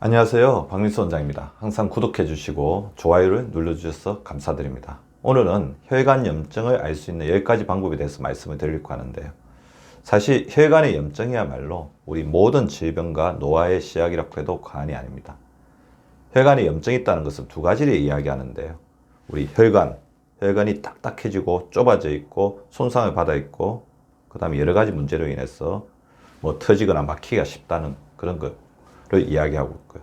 안녕하세요, 박민수 원장입니다. 항상 구독해 주시고 좋아요를 눌러 주셔서 감사드립니다. 오늘은 혈관 염증을 알 수 있는 10가지 방법에 대해서 말씀을 드리려고 하는데요. 사실 혈관의 염증이야말로 우리 모든 질병과 노화의 시작이라고 해도 과언이 아닙니다. 혈관에 염증이 있다는 것은 두 가지를 이야기하는데요. 우리 혈관이 딱딱해지고 좁아져 있고 손상을 받아 있고 그 다음에 여러 가지 문제로 인해서 터지거나 막히기가 쉽다는 그런 거를 이야기하고 있고요.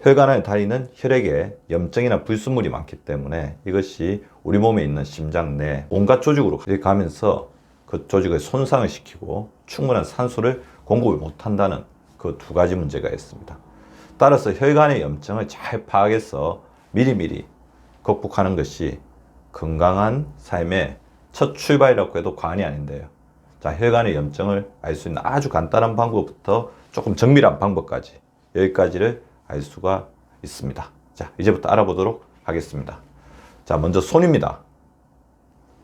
혈관 안에 다니는 혈액에 염증이나 불순물이 많기 때문에 이것이 우리 몸에 있는 심장 내 온갖 조직으로 가면서 그 조직을 손상을 시키고 충분한 산소를 공급을 못한다는 그 두 가지 문제가 있습니다. 따라서 혈관의 염증을 잘 파악해서 미리미리克服하는 것이 건강한 삶의 첫 출발이라고 해도 과언이 아닌데요. 자, 혈관의 염증을 알 수 있는 아주 간단한 방법부터 조금 정밀한 방법까지 10가지를 알 수가 있습니다. 자, 이제부터 알아보도록 하겠습니다. 자, 먼저 손입니다.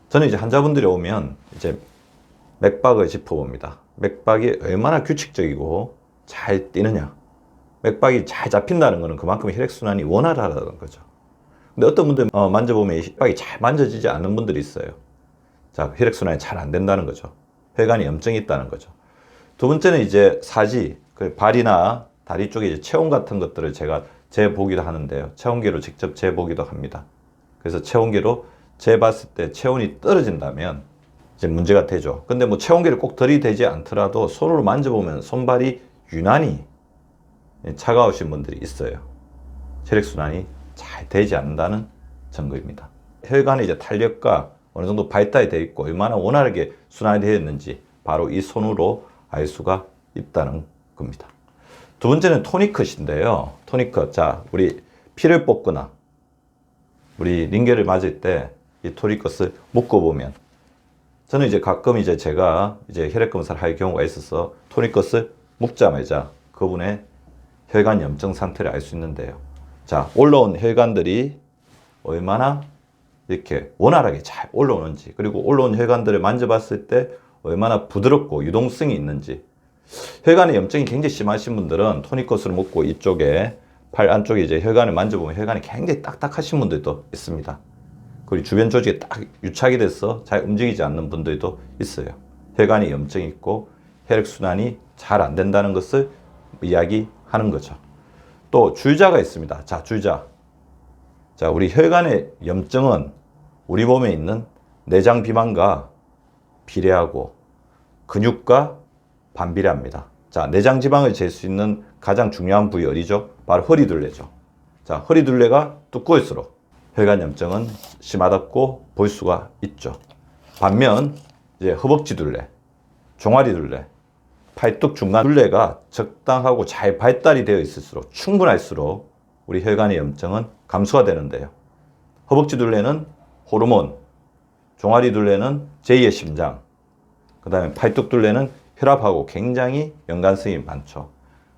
저는 이제 환자분들이 오면 이제 맥박을 짚어봅니다. 맥박이 얼마나 규칙적이고 잘 뛰느냐. 맥박이 잘 잡힌다는 것은 그만큼 혈액순환이 원활하다는 거죠. 근데 어떤 분들 만져보면 맥박이 잘 만져지지 않는 분들이 있어요. 자, 혈액순환이 잘 안 된다는 거죠. 혈관에 염증이 있다는 거죠. 두 번째는 이제 사지, 그 발이나 다리 쪽에 이제 체온 같은 것들을 제가 재보기도 하는데요. 체온계로 직접 재보기도 합니다. 그래서 체온계로 재봤을 때 체온이 떨어진다면 이제 문제가 되죠. 근데 체온계를 꼭 들이대지 않더라도 손으로 만져보면 손발이 유난히 차가우신 분들이 있어요. 혈액순환이 잘 되지 않는다는 증거입니다. 혈관의 이제 탄력과 어느 정도 발달이 되어 있고 얼마나 원활하게 순환이 되어 있는지 바로 이 손으로 알 수가 있다는 겁니다. 두 번째는 토니컷인데요. 토니컷. 자, 우리 피를 뽑거나 우리 링겔을 맞을 때 이 토니컷을 묶어보면 저는 이제 가끔 이제 제가 이제 혈액 검사를 할 경우가 있어서 토니컷을 묶자마자 그분의 혈관 염증 상태를 알 수 있는데요. 자, 올라온 혈관들이 얼마나 이렇게 원활하게 잘 올라오는지, 그리고 올라온 혈관들을 만져봤을 때 얼마나 부드럽고 유동성이 있는지. 혈관에 염증이 굉장히 심하신 분들은 토니컷을 묶고 이쪽에 팔 안쪽에 이제 혈관을 만져보면 혈관이 굉장히 딱딱하신 분들도 있습니다. 그리고 주변 조직에 딱 유착이 돼서 잘 움직이지 않는 분들도 있어요. 혈관에 염증이 있고 혈액순환이 잘 안 된다는 것을 이야기하는 거죠. 또 줄자가 있습니다. 자, 줄자. 자, 우리 혈관의 염증은 우리 몸에 있는 내장 비만과 비례하고 근육과 반비례합니다. 자, 내장 지방을 잴 수 있는 가장 중요한 부위 어디죠? 바로 허리둘레죠. 자, 허리둘레가 두꺼울수록 혈관 염증은 심하다고 볼 수가 있죠. 반면 이제 허벅지둘레, 종아리둘레, 팔뚝 중간 둘레가 적당하고 잘 발달이 되어 있을수록 충분할수록 우리 혈관의 염증은 감소가 되는데요. 허벅지둘레는 호르몬, 종아리둘레는 제2의 심장, 그 다음에 팔뚝둘레는 혈압하고 굉장히 연관성이 많죠.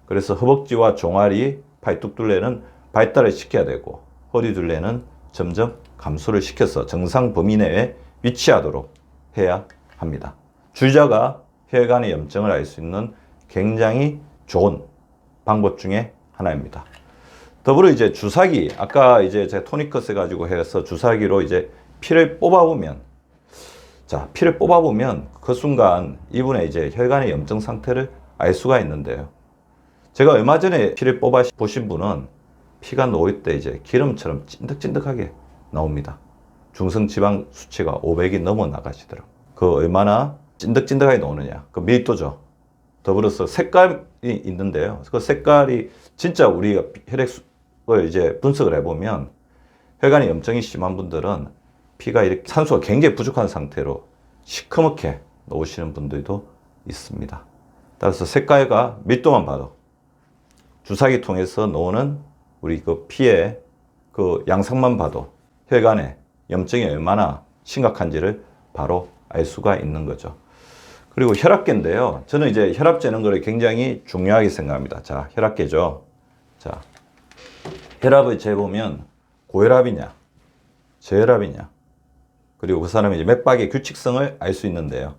그래서 허벅지와 종아리, 팔뚝둘레는 발달을 시켜야 되고 허리둘레는 점점 감소를 시켜서 정상 범위 내에 위치하도록 해야 합니다. 줄자가 혈관의 염증을 알 수 있는 굉장히 좋은 방법 중에 하나입니다. 더불어 이제 주사기, 아까 이제 제가 토니컷을 가지고 해서 주사기로 이제 피를 뽑아보면, 자, 피를 뽑아보면 그 순간 이분의 이제 혈관의 염증 상태를 알 수가 있는데요. 제가 얼마 전에 피를 뽑아 보신 분은 피가 놓일 때 이제 기름처럼 찐득찐득하게 나옵니다. 중성지방 수치가 500이 넘어 나가시더라고요. 그 얼마나 찐득찐득하게 나오느냐. 그 밀도죠. 더불어서 색깔이 있는데요. 그 색깔이 진짜 우리가 혈액을 이제 분석을 해보면 혈관에 염증이 심한 분들은 피가 이렇게 산소가 굉장히 부족한 상태로 시커멓게 나오시는 분들도 있습니다. 따라서 색깔과 밀도만 봐도 주사기 통해서 나오는 우리 그 피의 그 양상만 봐도 혈관에 염증이 얼마나 심각한지를 바로 알 수가 있는 거죠. 그리고 혈압계인데요. 저는 이제 혈압 재는 거를 굉장히 중요하게 생각합니다. 자, 혈압계죠. 자, 혈압을 재보면 고혈압이냐, 저혈압이냐, 그리고 그 사람의 이제 맥박의 규칙성을 알 수 있는데요.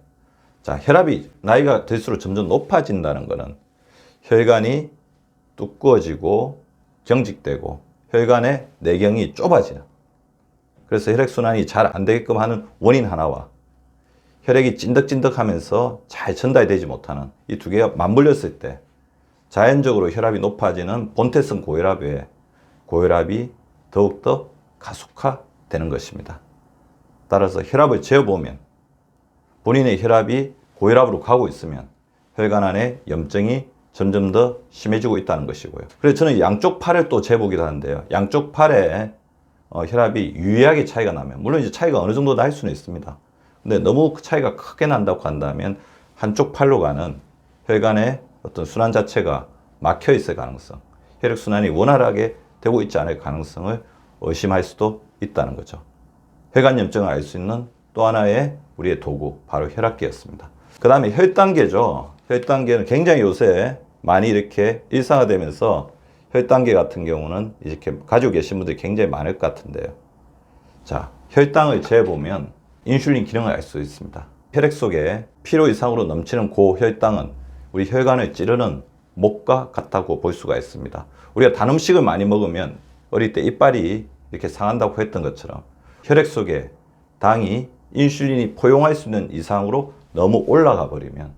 자, 혈압이 나이가 들수록 점점 높아진다는 것은 혈관이 두꺼워지고 경직되고 혈관의 내경이 좁아져요. 그래서 혈액순환이 잘 안 되게끔 하는 원인 하나와 혈액이 찐득찐득하면서 잘 전달이 되지 못하는 이 두 개가 맞물렸을 때 자연적으로 혈압이 높아지는 본태성 고혈압 외에 고혈압이 더욱더 가속화되는 것입니다. 따라서 혈압을 재어보면 본인의 혈압이 고혈압으로 가고 있으면 혈관 안에 염증이 점점 더 심해지고 있다는 것이고요. 그래서 저는 양쪽 팔을 또 재보기도 하는데요. 양쪽 팔에 혈압이 유의하게 차이가 나면, 물론 이제 차이가 어느 정도 날 수는 있습니다. 근데 너무 차이가 크게 난다고 한다면 한쪽 팔로 가는 혈관의 어떤 순환 자체가 막혀 있을 가능성, 혈액순환이 원활하게 되고 있지 않을 가능성을 의심할 수도 있다는 거죠. 혈관염증을 알 수 있는 또 하나의 우리의 도구, 바로 혈압계였습니다. 그 다음에 혈당계죠. 혈당계는 굉장히 요새 많이 이렇게 일상화되면서 혈당계 같은 경우는 이렇게 가지고 계신 분들이 굉장히 많을 것 같은데요. 자, 혈당을 재보면 인슐린 기능을 알 수 있습니다. 혈액 속에 필요 이상으로 넘치는 고혈당은 우리 혈관을 찌르는 목과 같다고 볼 수가 있습니다. 우리가 단 음식을 많이 먹으면 어릴 때 이빨이 이렇게 상한다고 했던 것처럼 혈액 속에 당이 인슐린이 포용할 수 있는 이상으로 너무 올라가 버리면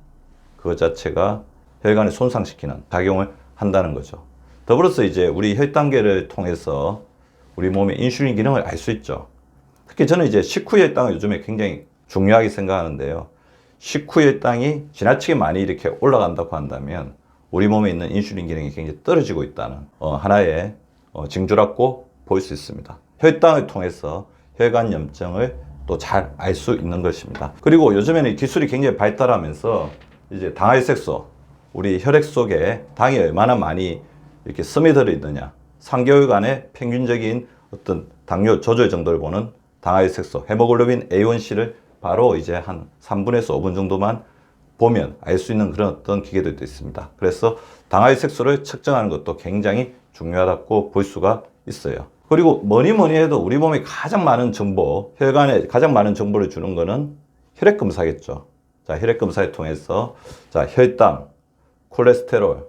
그것 자체가 혈관을 손상시키는 작용을 한다는 거죠. 더불어서 이제 우리 혈당계를 통해서 우리 몸의 인슐린 기능을 알 수 있죠. 특히 저는 이제 식후 혈당을 요즘에 굉장히 중요하게 생각하는데요. 식후 혈당이 지나치게 많이 이렇게 올라간다고 한다면 우리 몸에 있는 인슐린 기능이 굉장히 떨어지고 있다는 하나의 징조라고 볼 수 있습니다. 혈당을 통해서 혈관 염증을 또 잘 알 수 있는 것입니다. 그리고 요즘에는 기술이 굉장히 발달하면서 이제 당할색소, 우리 혈액 속에 당이 얼마나 많이 이렇게 스며들어 있느냐, 3개월간의 평균적인 어떤 당뇨 조절 정도를 보는 당할색소, 헤모글로빈 A1C를 바로 이제 한 3분에서 5분 정도만 보면 알 수 있는 그런 어떤 기계들도 있습니다. 그래서 당할색소를 측정하는 것도 굉장히 중요하다고 볼 수가 있어요. 그리고 뭐니 해도 우리 몸에 가장 많은 정보, 혈관에 가장 많은 정보를 주는 거는 혈액검사겠죠. 자, 혈액검사를 통해서 자, 혈당, 콜레스테롤,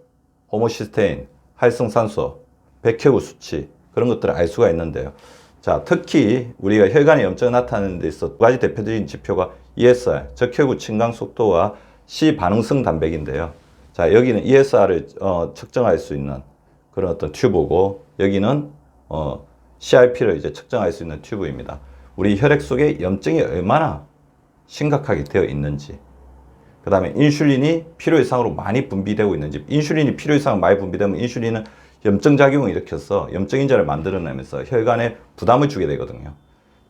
호모시스테인, 활성산소, 백혈구 수치, 그런 것들을 알 수가 있는데요. 자, 특히 우리가 혈관에 염증이 나타나는 데 있어 두 가지 대표적인 지표가 ESR, 적혈구 침강 속도와 C 반응성 단백인데요. 자, 여기는 ESR을 측정할 수 있는 그런 어떤 튜브고, 여기는 CRP를 이제 측정할 수 있는 튜브입니다. 우리 혈액 속에 염증이 얼마나 심각하게 되어 있는지, 그 다음에 인슐린이 필요 이상으로 많이 분비되고 있는지. 인슐린이 필요 이상 많이 분비되면 인슐린은 염증작용을 일으켜서 염증인자를 만들어내면서 혈관에 부담을 주게 되거든요.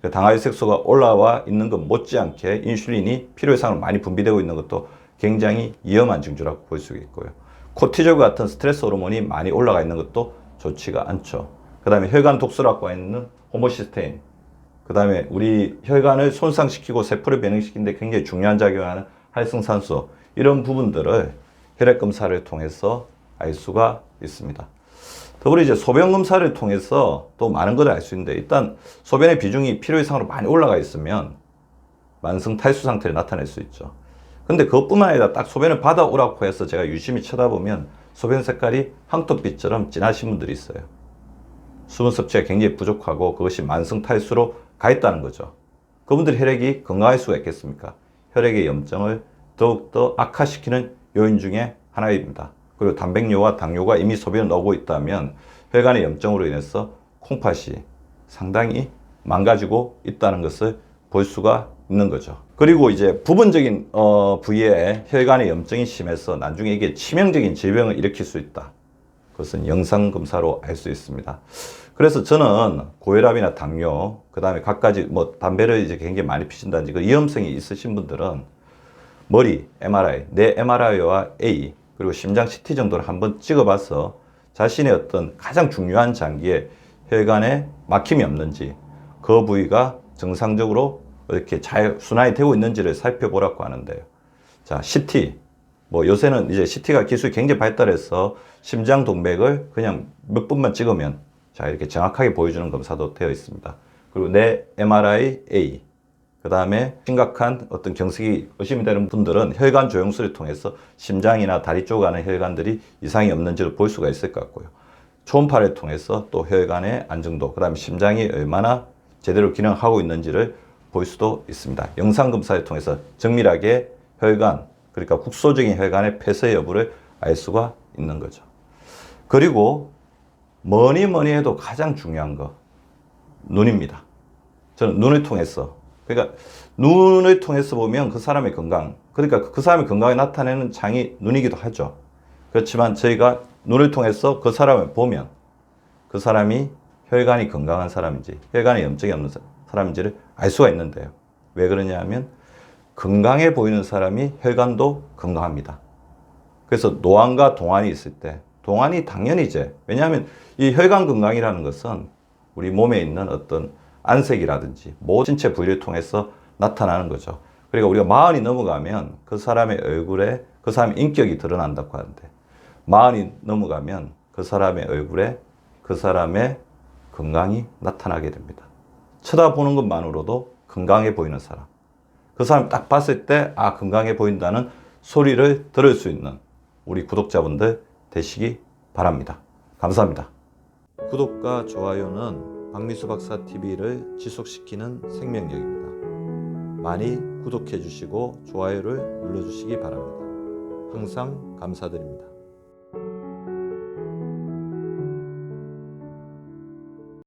당화혈색소가 올라와 있는 것 못지않게 인슐린이 필요 이상으로 많이 분비되고 있는 것도 굉장히 위험한 징조라고 볼 수 있고요. 코티졸 같은 스트레스 호르몬이 많이 올라가 있는 것도 좋지가 않죠. 그 다음에 혈관 독소를 갖고 있는 호모시스테인, 그 다음에 우리 혈관을 손상시키고 세포를 변형시키는데 굉장히 중요한 작용을 하는 활성산소, 이런 부분들을 혈액검사를 통해서 알 수가 있습니다. 더불어 이제 소변검사를 통해서 또 많은 것을 알 수 있는데, 일단 소변의 비중이 필요 이상으로 많이 올라가 있으면 만성 탈수 상태를 나타낼 수 있죠. 근데 그것뿐만 아니라 딱 소변을 받아오라고 해서 제가 유심히 쳐다보면 소변 색깔이 황토빛처럼 진하신 분들이 있어요. 수분 섭취가 굉장히 부족하고 그것이 만성 탈수로 가 있다는 거죠. 그분들 혈액이 건강할 수가 있겠습니까? 혈액의 염증을 더욱더 악화시키는 요인 중에 하나입니다. 그리고 단백뇨와 당뇨가 이미 소변에 나오고 있다면 혈관의 염증으로 인해서 콩팥이 상당히 망가지고 있다는 것을 볼 수가 있는 거죠. 그리고 이제 부분적인 부위에 혈관의 염증이 심해서 나중에 이게 치명적인 질병을 일으킬 수 있다. 그것은 영상검사로 알 수 있습니다. 그래서 저는 고혈압이나 당뇨, 그 다음에 갖가지 담배를 이제 굉장히 많이 피신다든지 그 위험성이 있으신 분들은 머리 MRI, 뇌 MRI와 A, 그리고 심장 CT 정도를 한번 찍어봐서 자신의 어떤 가장 중요한 장기에 혈관에 막힘이 없는지, 그 부위가 정상적으로 이렇게 잘 순환이 되고 있는지를 살펴보라고 하는데요. 자, CT. 요새는 이제 CT가 기술이 굉장히 발달해서 심장 동맥을 그냥 몇 분만 찍으면 자, 이렇게 정확하게 보여주는 검사도 되어 있습니다. 그리고 뇌 MRI A. 그 다음에 심각한 어떤 경색이 의심이 되는 분들은 혈관 조영술을 통해서 심장이나 다리 쪽 안에 혈관들이 이상이 없는지를 볼 수가 있을 것 같고요. 초음파를 통해서 또 혈관의 안정도, 그 다음에 심장이 얼마나 제대로 기능하고 있는지를 볼 수도 있습니다. 영상검사를 통해서 정밀하게 혈관, 그러니까 국소적인 혈관의 폐쇄 여부를 알 수가 있는 거죠. 그리고 뭐니 해도 가장 중요한 거, 눈입니다. 저는 눈을 통해서, 그러니까 눈을 통해서 보면 그 사람의 건강, 그러니까 그 사람의 건강을 나타내는 장이 눈이기도 하죠. 그렇지만 저희가 눈을 통해서 그 사람을 보면 그 사람이 혈관이 건강한 사람인지 혈관에 염증이 없는 사람인지를 알 수가 있는데요. 왜 그러냐 하면 건강해 보이는 사람이 혈관도 건강합니다. 그래서 노안과 동안이 있을 때, 동안이 당연히지. 왜냐하면 이 혈관 건강이라는 것은 우리 몸에 있는 어떤 안색이라든지 모든 신체 분리를 통해서 나타나는 거죠. 그러니까 우리가 40이 넘어가면 그 사람의 얼굴에 그 사람의 인격이 드러난다고 하는데, 40이 넘어가면 그 사람의 얼굴에 그 사람의 건강이 나타나게 됩니다. 쳐다보는 것만으로도 건강해 보이는 사람, 그 사람 딱 봤을 때 아, 건강해 보인다는 소리를 들을 수 있는 우리 구독자분들 되시기 바랍니다. 감사합니다. 구독과 좋아요는 박미수 박사 TV를 지속시키는 생명력입니다. 많이 구독해 주시고 좋아요를 눌러 주시기 바랍니다. 항상 감사드립니다.